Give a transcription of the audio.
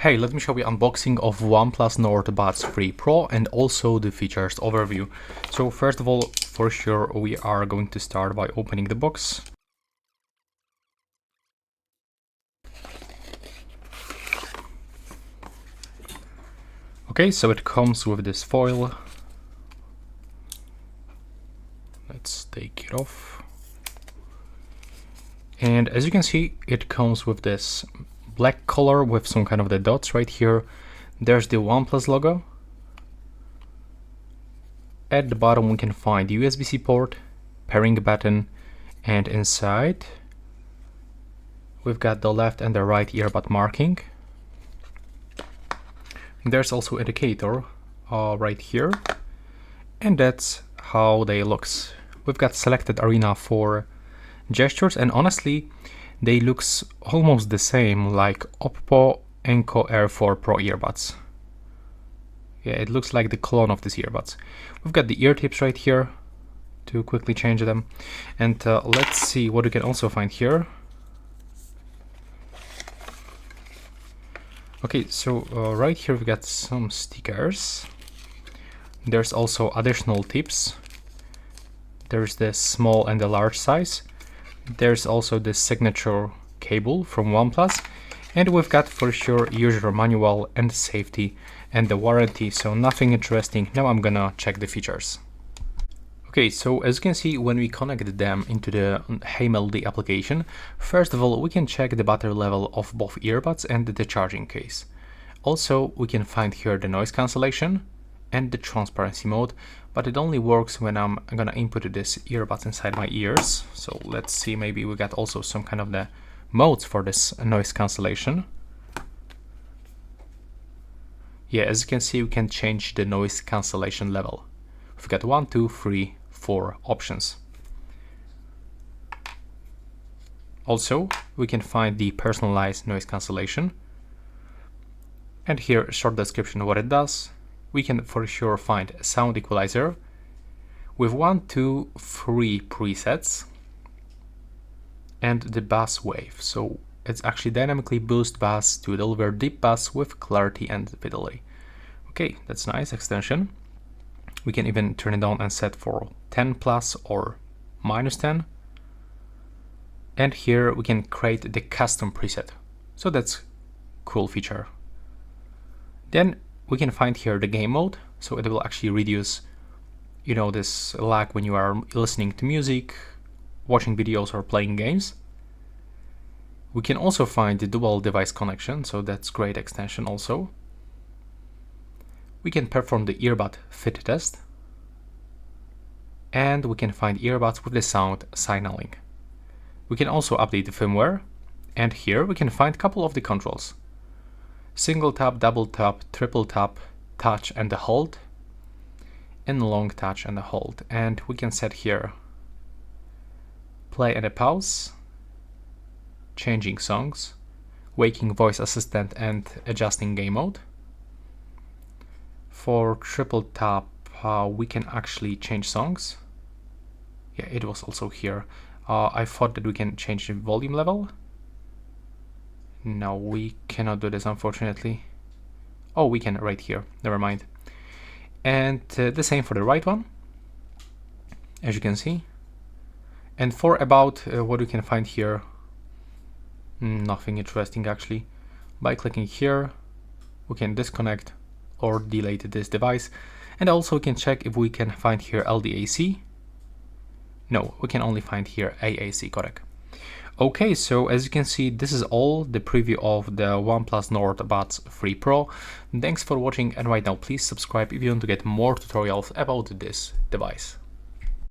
Hey, let me show you unboxing of OnePlus Nord Buds 3 Pro and also the features overview. So first of all, for sure, we are going to start by opening the box. Okay, so it comes with this foil. Let's take it off. And as you can see, it comes with this black color with some kind of the dots right here. There's the OnePlus logo. At the bottom we can find the USB-C port, pairing button, and inside we've got the left and the right earbud marking. There's also indicator right here, and that's how they looks. We've got selected arena for gestures, and honestly they looks almost the same like Oppo Enco Air 4 Pro earbuds. Yeah, it looks like the clone of these earbuds. We've got the ear tips right here to quickly change them, and let's see what we can also find here. Okay, so right here we got some stickers. There's also additional tips. There's the small and the large size. There's also the signature cable from OnePlus, and we've got for sure user manual and safety and the warranty, so nothing interesting. Now I'm gonna check the features. Okay, so as you can see, when we connect them into the HeyMelody application, first of all we can check the battery level of both earbuds and the charging case. Also we can find here the noise cancellation and the transparency mode, but it only works when I'm gonna input this earbuds inside my ears. So let's see, maybe we got also some kind of the modes for this noise cancellation. Yeah, as you can see, we can change the noise cancellation level. We've got 1, 2, 3, 4 options. Also, we can find the personalized noise cancellation. And here, a short description of what it does. We can for sure find a sound equalizer with 1, 2, 3 presets and the bass wave. So it's actually dynamically boost bass to deliver deep bass with clarity and fidelity. Okay, that's nice extension. We can even turn it on and set for 10 plus or -10. And here we can create the custom preset. So that's cool feature. Then we can find here the game mode, so it will actually reduce, you know, this lag when you are listening to music, watching videos, or playing games. We can also find the dual device connection, so that's great extension also. We can perform the earbud fit test, and we can find earbuds with the sound signaling. We can also update the firmware, and here we can find a couple of the controls. Single tap, double tap, triple tap, touch and the hold, and long touch and the hold. And we can set here play and a pause, changing songs, waking voice assistant, and adjusting game mode. For triple tap, we can actually change songs. Yeah, it was also here. I thought that we can change the volume level. No, we cannot do this, unfortunately. Oh, we can right here. Never mind. And the same for the right one, as you can see. And for about what we can find here, nothing interesting actually. By clicking here, we can disconnect or delete this device. And also we can check if we can find here LDAC. No, we can only find here AAC codec. Okay, so as you can see, this is all the preview of the OnePlus Nord Buds 3 Pro. Thanks for watching, and right now please subscribe if you want to get more tutorials about this device.